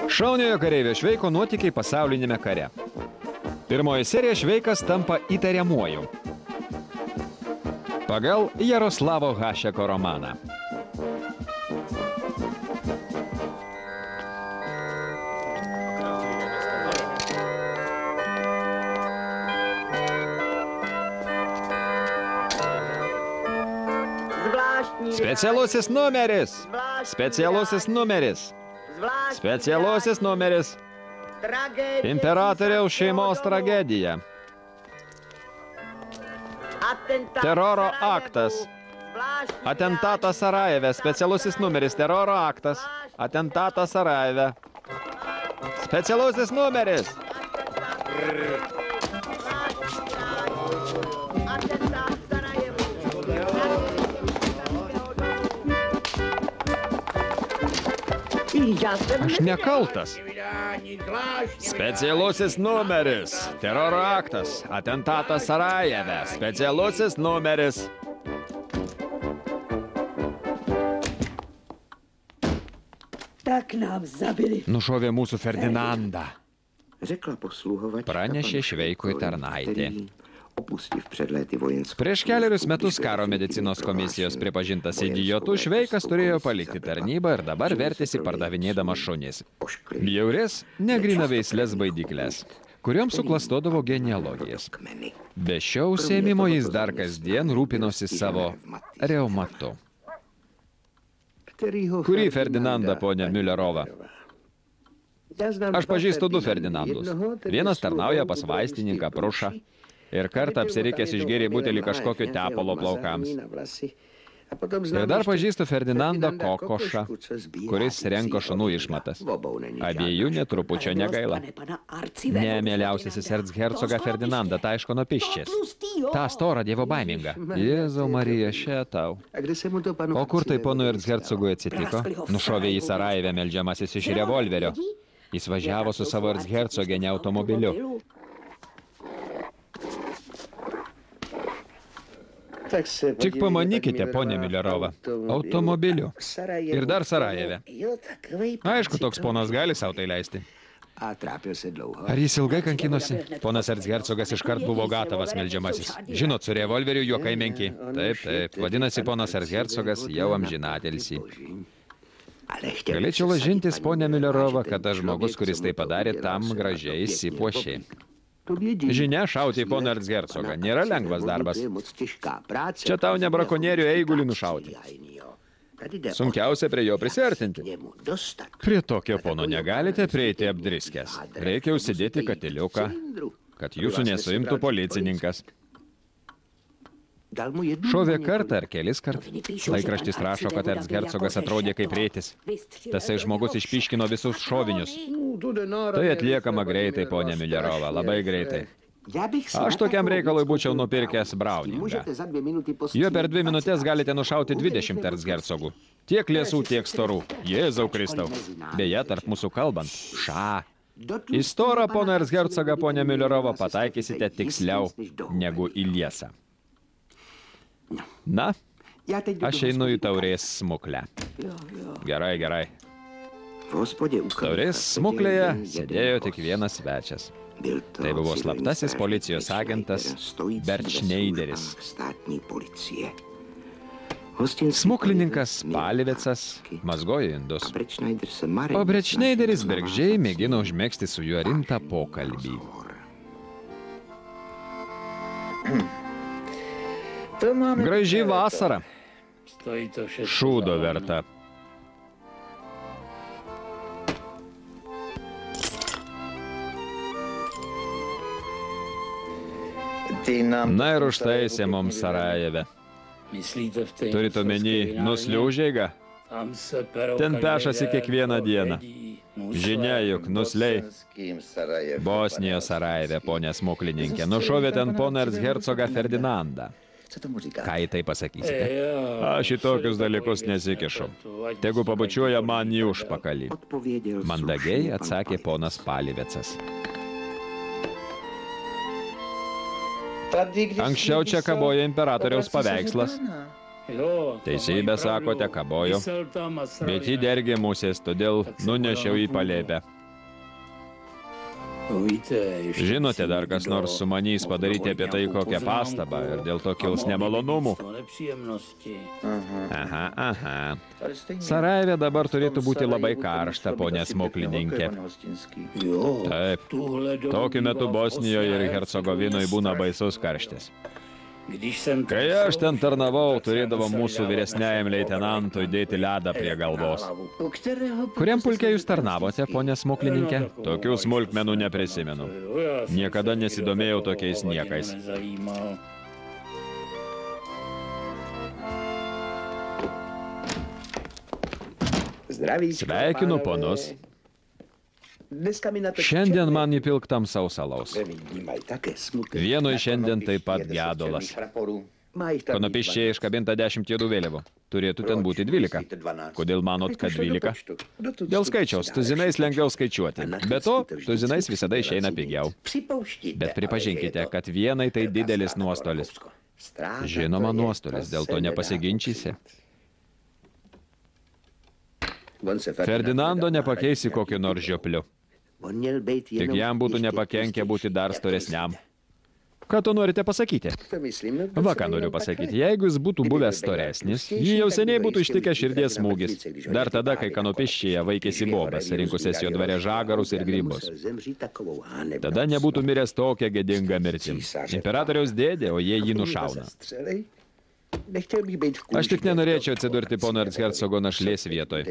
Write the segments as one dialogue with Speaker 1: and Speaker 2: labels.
Speaker 1: Šauniojo kareivio Šveiko nuotykiai pasaulinėme kare. Pirmoji serija Šveikas tampa įtariamuoju. Pagal Jaroslavo Hašeko romaną. Specialusis numeris! Specialusis numeris! Specialusis numeris! Imperatoriaus šeimos tragedija. Teroro aktas. Atentatas Sarajeve. Specialusis numeris. Teroro aktas. Atentatas Sarajeve. Specialusis numeris. Aš nekaltas. Specialusis numeris. Teroro aktas. Atentatas Sarajeve. Specialusis numeris. Nušovė mūsų Ferdinandą. Pranešė Šveikui tarnaitė. Prieš keliarius metus karo medicinos komisijos pripažintas idiotu Šveikas turėjo palikti tarnybą ir dabar vertėsi pardavinėdamas šunis. Bjaurės, negrynaveislės baidyklės, kurioms suklastodavo genealogijas. Be šio užsiėmimo jis dar kasdien rūpinosi savo reumatu. Kurį Ferdinandą, ponia Müllerova? Aš pažįstu du Ferdinandus. Vienas tarnauja pas vaistininką Prušą. Ir kartą apsirikęs išgėrė butelį kažkokio tepalo plaukams. Ir dar pažįstu Ferdinandą Kokošą, kuris renko šunų išmatas. Abiejų netrupučio negaila. Ne, mieliausiasis erzhercogą Ferdinandą, ta aišku nuo piščias. Ta storą dievo baimingą. Jėzau Marija, še tau. O kur tai ponui erzhercogui atsitiko? Nušovė į Sarajeve meldžiamasis iš revolverio. Jis važiavo su savo erzhercogė ne automobiliu. Tik pamanykite, ponė Müllerova, automobiliu. Ir dar Sarajeve. Aišku, toks ponas gali sau tai leisti. Ar jis ilgai kankinosi? Ponas erzhercogas iškart buvo gatavas meldžiamasis. Žinot, su revolveriu juokai menki. Taip, taip. Vadinasi, ponas erzhercogas jau amžinatilsį. Galėčiau lažintis, ponė Müllerova, kad tas žmogus, kuris tai padarė, tam gražiai įsipuošė. Žinia, šauti į poną erzhercogą nėra lengvas darbas. Čia tau ne brakonierių eigulį nušauti. Sunkiausia prie jo prisiartinti. Prie tokio pono negalite prieiti apdriskęs. Reikia užsidėti katiliuką, kad jūsų nesuimtų policininkas. Šovė kartą ar kelis kart. Laikraštis rašo, kad erzhercogas atrodė kaip rėtis. Tasai žmogus išpiškino visus šovinius. Tai atliekama greitai, ponė Müllerova, labai greitai. Aš tokiam reikalui būčiau nupirkęs Brauningą. Jo per 2 minutės galite nušauti 20 erzhercogų. Tiek liesų, tiek storų. Jėzau Kristau. Beje, tarp mūsų kalbant, ša. Į storą pono erzhercogą, ponė Müllerova, pataikysite tiksliau negu į liesą. Na, aš einu į taurės smuklę. Gerai, gerai. Taurės smuklėje sėdėjo tik vienas svečias. Tai buvo slaptasis policijos agentas Berčneideris. Smuklininkas Palivecas mazgojo indus. O Berčneideris bergždžiai mėgino užmegzti su juo rimtą pokalbį. Graži vasara. Šūdo verta. Na ir užtaisė mums Sarajeve. Turit omeny nusliūžėgą? Ten pešasi kiekvieną dieną. Žinia, juk nusliai. Bosnijos Sarajeve, ponė smuklininkė, nušovė ten poną erzhercogą Ferdinandą. Ką į tai pasakysite? Aš į tokius dalykus nesikišu. Tegu pabučiuoja man į užpakalį. Mandagiai atsakė ponas Palivecas. Anksčiau čia kabojo imperatoriaus paveikslas. Teisybę sakote, kabojo. Bet jį dergė musės, todėl nunešiau į palėpę. Žinote, dar kas nors sumanys padaryti apie tai kokią pastabą ir dėl to kils nemalonumų. Aha. Sarajeve dabar turėtų būti labai karšta, ponė smuklininkė. Taip, tokiu metu Bosnijoje ir Hercegovinoje būna baisus karštis. Kai aš ten tarnavau, turėdavo mūsų vyresniajam leitenantui dėti ledą prie galvos. Kuriam pulke jūs tarnavote, ponė smuklininkė? Tokių smulkmenų neprisimenu. Niekada nesidomėjau tokiais niekais. Sveikinu, ponus. Šiandien man įpilk tamsaus alaus. Vienoj šiandien taip pat gedulas. Konopiščiai iškabinta 10 juodų vėliavų. Turėtų ten būti 12. Kodėl manot, kad 12? Dėl skaičiaus, tuzinais lengviau skaičiuoti. Be to, tuzinais visada išeina pigiau. Bet pripažinkite, kad vienai tai didelis nuostolis. Žinoma, nuostolis, dėl to nepasiginčysi. Ferdinando nepakeisi kokiu nors žiopliu. Tik jam būtų nepakenkę būti dar storesniam. Ką tu norite pasakyti? Va, ką noriu pasakyti. Jeigu jis būtų buvęs storesnis, jį jau seniai būtų ištikęs širdies smūgis. Dar tada, kai Kanopiščiuje vaikėsi bobas, rinkusias jo dvare žagarus ir grybus. Tada nebūtų miręs tokia gėdinga mirtim. Imperatoriaus dėdė, o jie jį nušauna. Aš tik nenorėčiau atsidurti pono erchercogo našlės vietoj.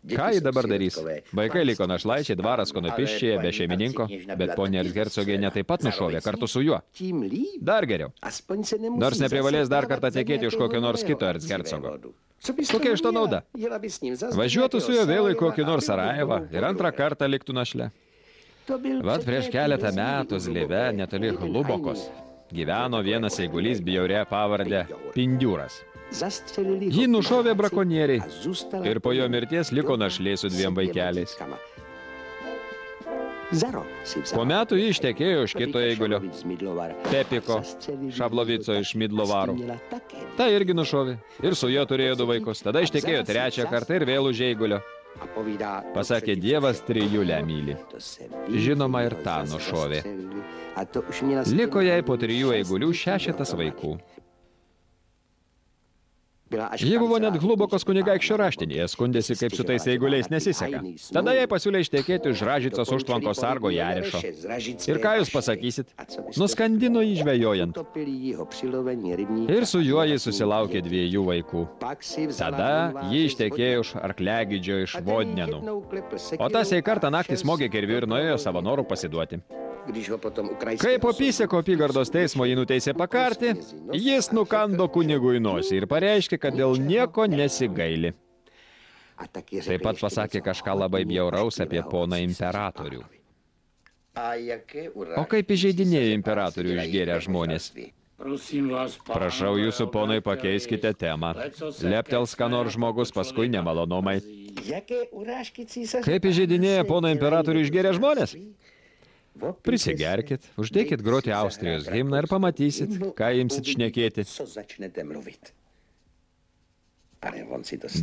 Speaker 1: Ką jį dabar darys? Vaikai liko našlaičiai, dvaras Konopiščiuje, be šeimininko, bet ponė erchercogė netaip pat nušovė kartu su juo. Dar geriau. Nors neprivalės dar kartą tekėti už kokio nors kito erchercogo. Kokia iš to nauda? Važiuotų su juo vėl į kokį nors Sarajevą ir antrą kartą liktų našle. Vat prieš keletą metų Zlive, netoli Hlubokos, gyveno vienas eigulys bjaurią pavardę Pindiūras. Jį nušovė brakonieriai ir po jo mirties liko našlė su 2 vaikeliais. Po metų jį ištekėjo už kito eigulio, Pepiko, Šablovico iš Midlovarų. Ta irgi nušovė ir su juo turėjo 2 vaikus. Tada ištekėjo 3 kartą ir vėl už eigulio. Pasakė, Dievas trijulę myli. Žinoma, ir tą nušovė. Liko jai po 3 eigulių 6 vaikų. Ji buvo net Hlubokos kunigaikščio raštinėje, skundėsi, kaip su tais eiguliais nesiseka. Tada jai pasiūlė ištekėti už Ražicos užtvankos sargo Jarišo. Ir ką jūs pasakysit? Nuskandino jį žvejojant. Ir su juo jis susilaukė 2 vaikų. Tada jį ištekėjo už arkliagidžio iš Vodnenų. O tas jai kartą naktį smogė kirviu ir nuėjo savo norų pasiduoti. Kai po Pyseko apygardos teismo jį nuteisė pakarti, jis nukando kunigui nosį ir pareiškė, kad dėl nieko nesigaili. Taip pat pasakė kažką labai bjauraus apie poną imperatorių. O kaip įžeidinėjo imperatorių išgėrę žmonės? Prašau jūsų, ponai, pakeiskite temą. Leptels ką nors žmogus, paskui nemalonumai. Kaip įžeidinėjo poną imperatorių išgėrę žmonės? Prisigerkit, uždėkit groti Austrijos himną ir pamatysit, ką imsit šnekėti.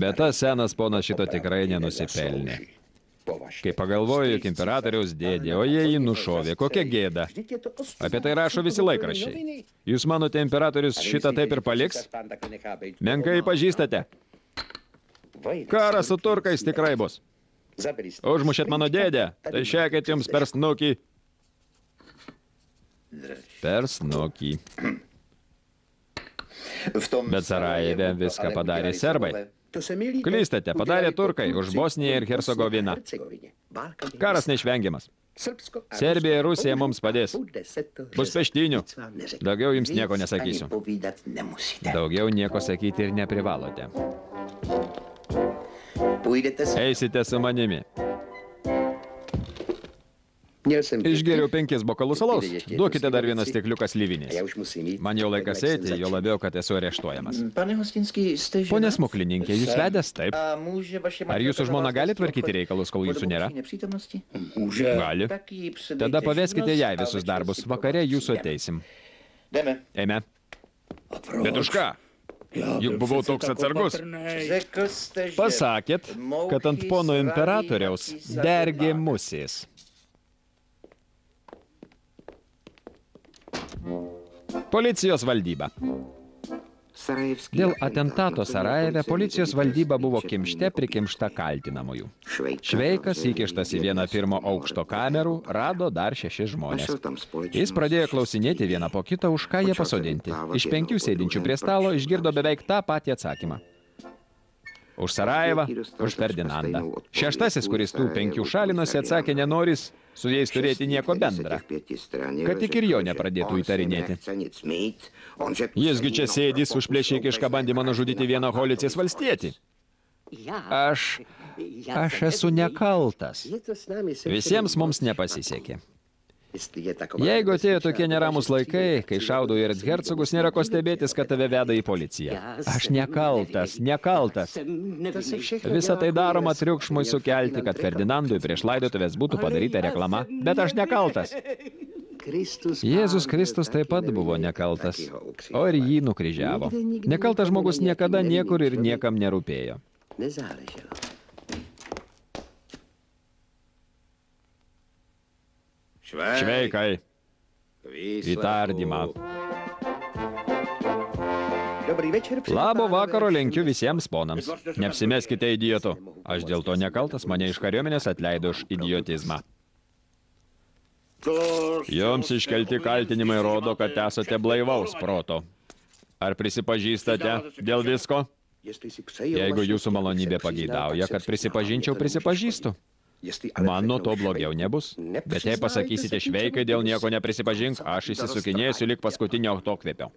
Speaker 1: Bet tas senas ponas šito tikrai nenusipelnė. Kai pagalvoju, juk imperatoriaus dėdė, o jie jį nušovė, kokia gėda. Apie tai rašo visi laikraščiai. Jūs manote, imperatorius šitą taip ir paliks? Menkai pažįstate. Karas su turkais tikrai bus. Užmušėt mano dėdę, tai šekit jums per snukį. Per snukį. Bet Sarajeve viską padarė serbai. Klystate, padarė turkai už Bosniją ir Hercegoviną. Karas neišvengiamas. Serbija ir Rusija mums padės. Bus peštynių. Daugiau jums nieko nesakysiu. Daugiau nieko sakyti ir neprivalote. Eisite su manimi. Išgėriau 5 bokalus alaus. Duokite dar 1 stikliukas slyvinės. Man jau laikas eiti, jo labiau, kad esu areštuojamas. Pone smuklininkė, jūs vedęs taip? Ar jūsų žmona gali tvarkyti reikalus, kol jūsų nėra? Gali. Tada paveskite jai visus darbus. Vakare jūsų ateisim. Eime. Bet už ką? Juk buvau toks atsargus. Pasakėt, kad ant pono imperatoriaus dergė musės. Policijos valdyba. Dėl atentato Sarajeve policijos valdyba buvo kimšte prikimšta kaltinamųjų. Šveikas, įkištas į vieną pirmo aukšto kamerų, rado dar 6 žmonės. Jis pradėjo klausinėti vieną po kitą, už ką jie pasodinti. Iš 5 sėdinčių prie stalo išgirdo beveik tą patį atsakymą. Už Sarajevą, už Ferdinandą. 6, kuris tų 5 šalinosi, atsakė nenoris su jais turėti nieko bendra, kad tik ir jo nepradėtų įtarinėti. Jisgi čia sėdys už plėšikišką bandymą nužudyti vieną Holicijos valstietį. Aš esu nekaltas. Visiems mums nepasisekė. Jeigu atėjo tokie neramus laikai, kai šaudo į erchercogus, nėra ko stebėtis, kad tave veda į policiją. Aš nekaltas. Visa tai daroma triukšmui sukelti, kad Ferdinandui prieš laidotuvės būtų padaryta reklama, bet aš nekaltas. Jėzus Kristus taip pat buvo nekaltas, o ir jį nukryžiavo. Nekaltas žmogus niekada niekur ir niekam nerūpėjo. Šveikai, į tardymą. Labo vakaro linkiu visiems ponams. Neapsimeskite idiotu. Aš dėl to nekaltas, mane iš kariuomenės atleido už idiotizmą. Jums iškelti kaltinimai rodo, kad esate blaivaus proto. Ar prisipažįstate dėl visko? Jeigu jūsų malonybė pageidauja, kad prisipažinčiau, prisipažįstu. Man nuo to blogiau nebus. Bet jei pasakysite šveikai, dėl nieko neprisipažink, aš įsisukinėsiu lik paskutinio autokvėpio.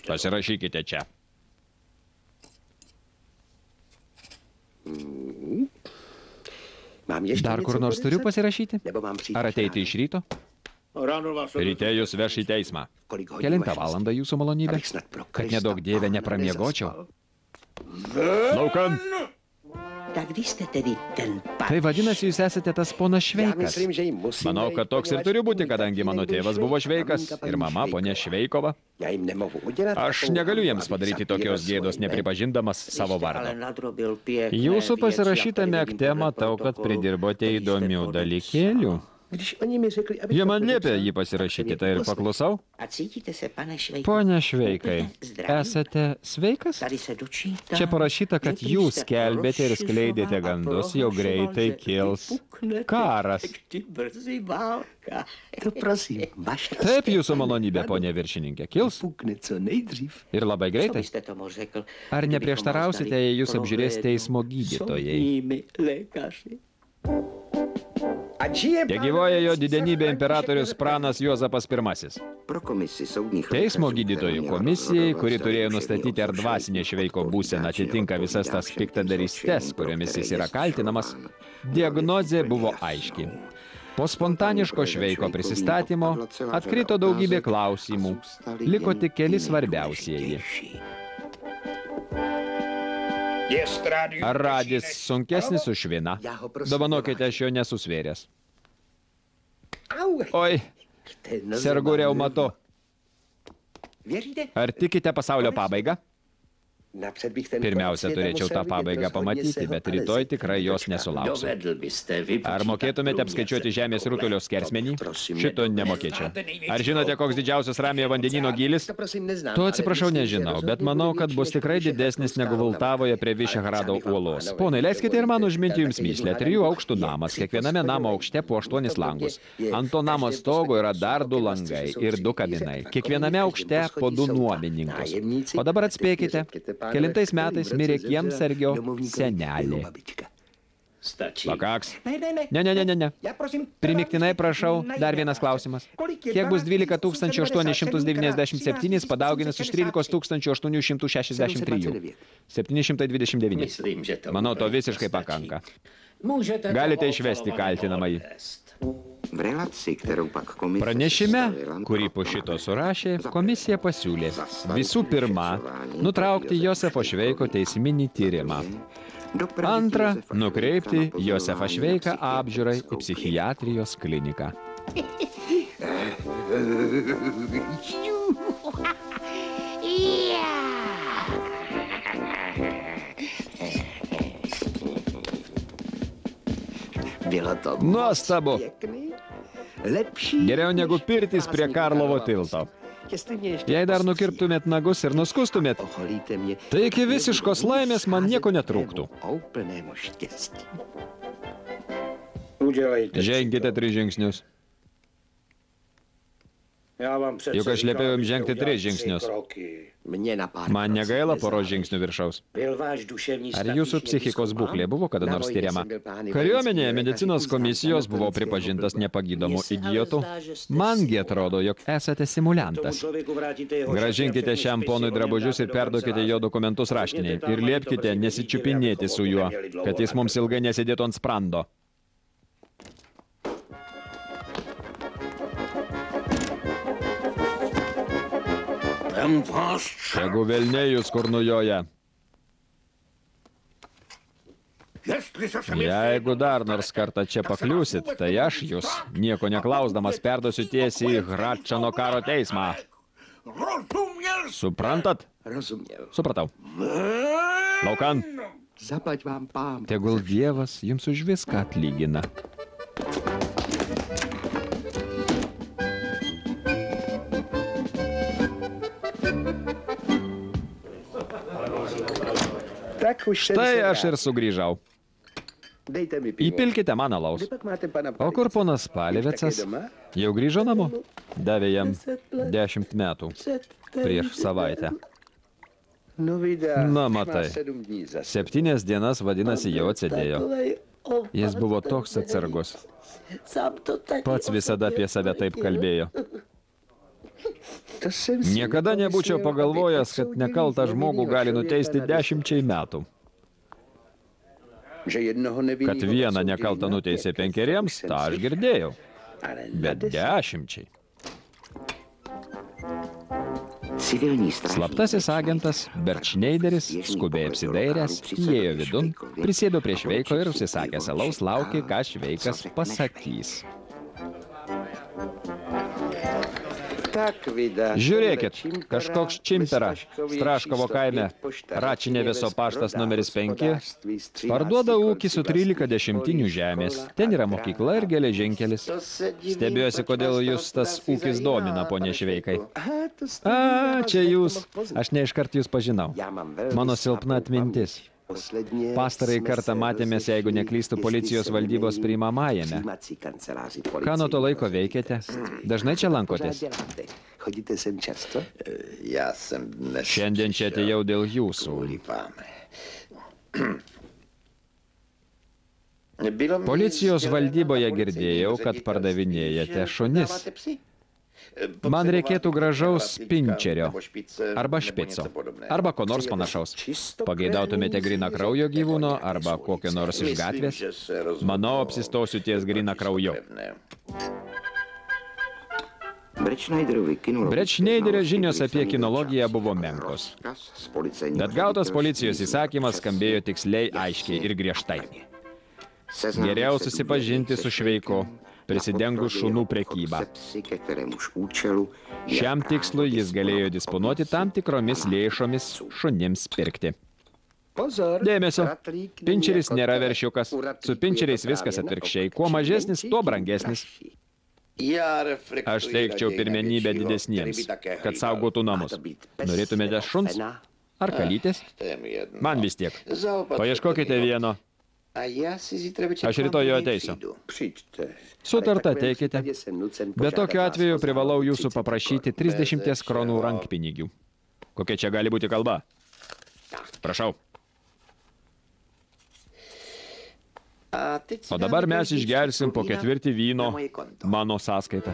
Speaker 1: Pasirašykite čia. Dar kur nors turiu pasirašyti? Ar ateiti iš ryto? Ryte jūs veš į teismą. Kelintą valandą jūsų malonybė? Kad nedaug dievė nepramiegočiau. Laukan! Tai vadinasi, jūs esate tas ponas Šveikas. Manau, kad toks ir turi būti, kadangi mano tėvas buvo Šveikas ir mama ponė Šveikova. Aš negaliu jiems padaryti tokios gėdos, nepripažindamas savo vardo. Jūsų pasirašytame akte matau, kad pridirbote įdomių dalykėlių. Jie man liepė jį pasirašyti, tai ir paklusau. Pone Šveikai, esate sveikas? Čia parašyta, kad jūs skelbėte ir skleidėte gandus, jau greitai kils karas. Taip, jūsų malonybė, ponė viršininkė, kils. Ir labai greitai. Ar neprieštarausite, jei jūs apžiūrės teismo gydytojai? Te gyvoja jo didenybė imperatorius Pranas Juozapas I. Teismo gydytojų komisijai, kuri turėjo nustatyti, ar dvasinė Šveiko būsena atitinka visas tas piktadarystes, kuriomis jis yra kaltinamas, diagnozė buvo aiški. Po spontaniško Šveiko prisistatymo atkrito daugybė klausimų, liko tik keli svarbiausieji. Ar radis sunkesnis už šviną? Dovanokite, aš jo nesusvėręs. Oi, sergu reumatu. Ar tikite pasaulio pabaigą? Pirmiausia, turėčiau tą pabaigą pamatyti, bet rytoj tikrai jos nesulauksiu. Ar mokėtumėte apskaičiuoti žemės rutulio skersmenį? Šito nemokėčiau. Ar žinote, koks didžiausias Ramiojo vandenyno gylis? To atsiprašau, nežinau, bet manau, kad bus tikrai didesnis negu Vultavoje prie Višehrado uolos. Ponai, leiskite ir man užminti jums myslę. 3 aukštų namas, kiekviename namo aukšte po 8 langus. Ant to namo stogo yra dar 2 langai ir 2 kabinai. Kiekviename aukšte po 2 nuomininkus. O dabar atspėkite. Kelintais metais mirė kiemsargio senelė. Pakaks. Ne. Primiktinai prašau, dar vienas klausimas. Kiek bus 12 897 padauginus iš 13 863? 729. Manau, to visiškai pakanka. Galite išvesti kaltinamąjį. Pranešime, kurį po šito surašė, komisija pasiūlė visų pirma nutraukti Josefo Šveiko teisminį tyrimą. Antra, nukreipti Josefą Šveiką apžiūrai į psichiatrijos kliniką. Nuostabu. Geriau negu pirtis prie Karlovo tilto. Jei dar nukirptumėt nagus ir nuskustumėt, tai iki visiškos laimės man nieko netrūktų. Ženkite 3 žingsnius. Juk aš liepiau jums žengti 3 žingsnius. Man negaila poros žingsnių viršaus. Ar jūsų psichikos būklė buvo kada nors tyriama? Kariuomenėje medicinos komisijos buvau pripažintas nepagydomu idiotu. Mangi atrodo, jog esate simuliantas. Gražinkite šiam ponui drabužius ir perduokite jo dokumentus raštiniai. Ir liepkite nesičiupinėti su juo, kad jis mums ilgai nesėdėtų ant sprando. Tegu velniai jūs kur nujoja. Jeigu dar nors kartą čia pakliūsit, tai aš jūs, nieko neklausdamas, perduosiu tiesiai į Hradčano karo teismą. Suprantat? Supratau. Laukan. Tegul Dievas jums už viską atlygina. Štai aš ir sugrįžau. Įpilkite man alaus. O kur ponas Palivecas? Jau grįžo namo? Davė jam 10 metų. Prieš savaitę. Na, matai. 7 dienas, vadinasi, jau atsėdėjo. Jis buvo toks atsargus. Pats visada apie save taip kalbėjo. Niekada nebūčiau pagalvojęs, kad nekaltą žmogų gali nuteisti 10 metų. Kad vieną nekaltą nuteisė 5, tą aš girdėjau. Bet 10. Slaptasis agentas Berčneideris skubiai apsidairęs, įėjo vidun, prisėdo prie Šveiko ir užsisakęs alaus laukė, ką Šveikas pasakys. Žiūrėkit, kažkoks Čimpera, Straškovo kaime, Račinėveso paštas numeris 5, parduoda ūkį su 13 dešimtinių žemės. Ten yra mokykla ir geležinkelis. Stebiuosi, kodėl jūs tas ūkis domina, ponė Šveikai. Čia jūs. Aš ne iškart jūs pažinau. Mano silpna atmintis. Pastarąjį kartą matėmės, jeigu neklystų, policijos valdybos priimamajame. Ką nuo to laiko veikiate? Dažnai čia lankotės? Šiandien čia atėjau dėl jūsų. Policijos valdyboje girdėjau, kad pardavinėjate šunis. Man reikėtų gražaus pinčerio, arba špico, arba ko nors panašaus. Pageidautumėte gryną kraujo gyvūno, arba kokio nors iš gatvės. Manau, apsistosiu ties gryną krauju. Brečneiderio žinios apie kinologiją buvo menkos. Bet gautas policijos įsakymas skambėjo tiksliai, aiškiai ir griežtai. Geriau susipažinti su Šveiku, prisidengus šunų prekybą. Šiam tikslui jis galėjo disponuoti tam tikromis lėšomis šunims pirkti. Dėmesio, pinčeris nėra veršiukas. Su pinčeriais viskas atvirkščiai. Kuo mažesnis, tuo brangesnis. Aš teikčiau pirmenybę didesniems, kad saugotų namus. Norėtumėte šuns? Ar kalytės? Man vis tiek. Paieškokite vieno. Aš rytoj jo ateisiu. Sutartą teikite. Bet tokiu atveju privalau jūsų paprašyti 30 kronų rankpinigių. Kokia čia gali būti kalba? Prašau. O dabar mes išgersim po 4 vyno mano sąskaitą.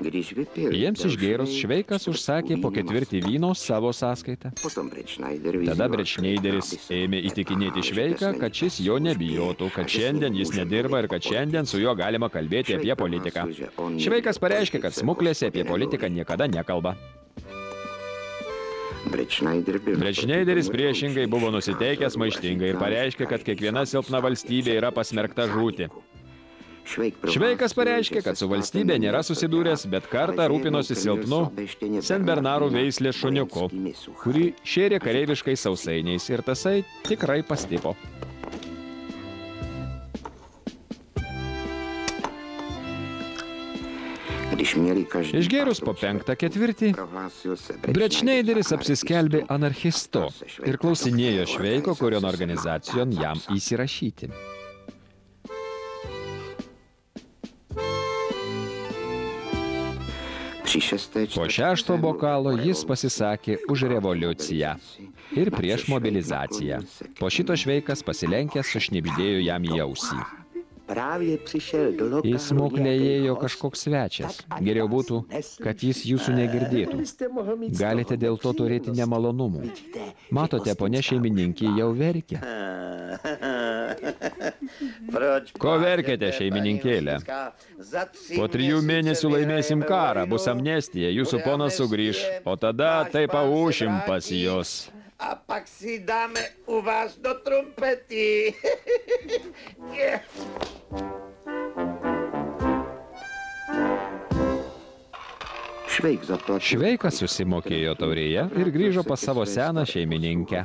Speaker 1: Jiems išgėrus Šveikas užsakė po 4 vyno savo sąskaitą. Tada Brečneideris ėmė įtikinėti Šveiką, kad šis jo nebijotų, kad šiandien jis nedirba ir kad šiandien su juo galima kalbėti apie politiką. Šveikas pareiškė, kad smuklėse apie politiką niekada nekalba. Brečneideris priešingai buvo nusiteikęs maištingai ir pareiškė, kad kiekviena silpna valstybė yra pasmerkta žūti. Šveikas pareiškė, kad su valstybė nėra susidūręs, bet kartą rūpinosi silpnu Senbernarų veislės šuniuku, kurį šėrė kareiviškais sausainiais ir tasai tikrai pastipo. Išgėrus po 5/4, Brečneideris apsiskelbė anarchistu ir klausinėjo Šveiko, kurion organizacijon jam įsirašyti. Po 6 bokalo jis pasisakė už revoliuciją ir prieš mobilizaciją. Po šito Šveikas pasilenkęs sušnibždėjo jam į ausį. Į smuklę įėjo kažkoks svečias. Geriau būtų, kad jis jūsų negirdėtų. Galite dėl to turėti nemalonumų. Matote, ponia šeimininkė jau verkia. Ko verkiate, šeimininkėlė? Po 3 mėnesių laimėsim karą, bus amnestija, jūsų ponas sugrįš, o tada tai paušim pas jūs.
Speaker 2: A pak si dáme u vás do trumpety.
Speaker 1: Šveikas susimokėjo taurėje ir grįžo pas savo seną šeimininkę,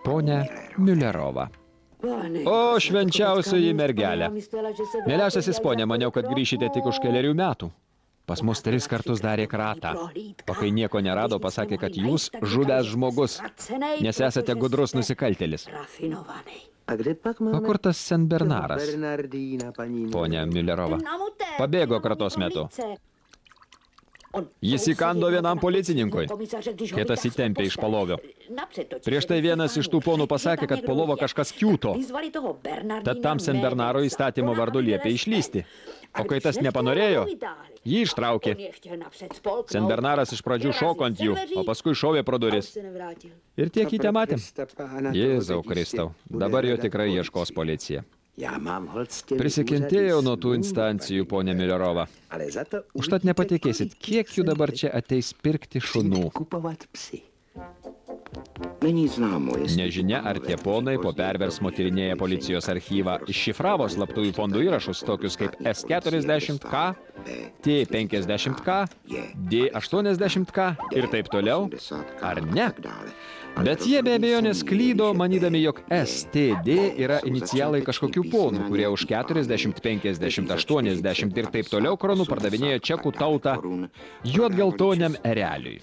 Speaker 1: ponę Miulerovą. O, švenčiausioji mergelė. Mieliausiasis ponė, maniau, kad grįšite tik už 4 metų. Pas mus 3 kartus darė kratą. O kai nieko nerado, pasakė, kad jūs žuvęs žmogus, nes esate gudrus nusikaltėlis. O kur tas Senbernaras, ponia Miulerova? Pabėgo kratos metu. Jis įkando vienam policininkui. Kitas įtempė iš palovio. Prieš tai vienas iš tų ponų pasakė, kad po lovo kažkas kiūto. Tad tam Senbernaro įstatymo vardu liepė išlysti. O kai tas nepanorėjo, jį ištraukė. Senbernaras iš pradžių šoko ant jų, o paskui šovė pro duris. Ir tiek jį tematėm. Jėzau Kristau, dabar jo tikrai ieškos policija. Prisikentėjau nuo tų instancijų, ponė Miulerova. Užtat nepatikėsit, kiek jų dabar čia ateis pirkti šunų. Nežinia, ar tie ponai po perversmo tyrinėję policijos archyvą iššifravo slaptųjų fondų įrašus, tokius kaip S40K, T50K, D80K ir taip toliau, ar ne? Bet jie be abejonės klydo, manydami, jog STD yra inicialai kažkokių ponų, kurie už 40, 50, 80 ir taip toliau kronų pardavinėjo čekų tautą juodgeltoniam ereliui.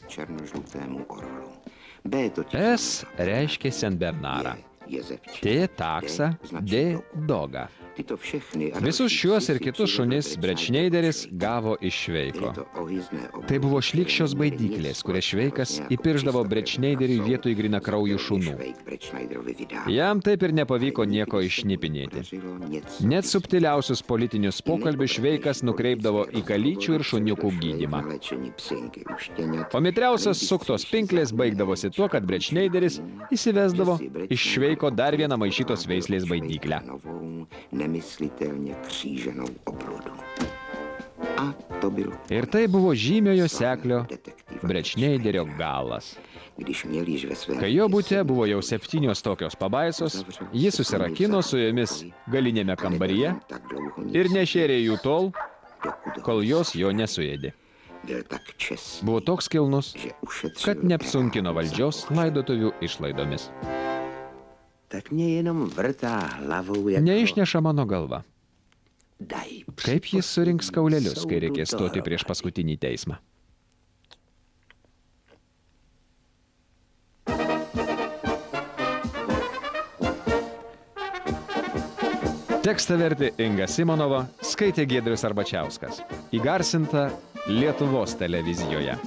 Speaker 1: S reiškia Senbernarą, T taksą, D dogą. Visus šiuos ir kitus šunis Brečneideris gavo iš Šveiko. Tai buvo šlykščios baidyklės, kurias Šveikas įpirždavo Brečneideriui vietoj grinakraujų šunų. Jam taip ir nepavyko nieko iššnipinėti. Net subtiliausius politinius pokalbius Šveikas nukreipdavo į kalyčių ir šuniukų gydymą. O mitriausios suktos pinklės baigdavosi tuo, kad Brečneideris įsivesdavo iš Šveiko dar vieną maišytos veislės baidyklę. Ir tai buvo žymiojo seklio Brečneiderio galas. Kai jo bute buvo jau 7 tokios pabaisos, jis susirakino su jomis galinėme kambaryje ir nešėrė jų tol, kol jos jo nesuėdė. Buvo toks kilnus, kad neapsunkino valdžios laidotuvių išlaidomis. Neišneša mano galva. Kaip jis surinks kaulelius, kai reikės stoti prieš paskutinį teismą? Tekstą vertė Inga Simonova, skaitė Giedrius Arbačiauskas. Įgarsinta Lietuvos televizijoje.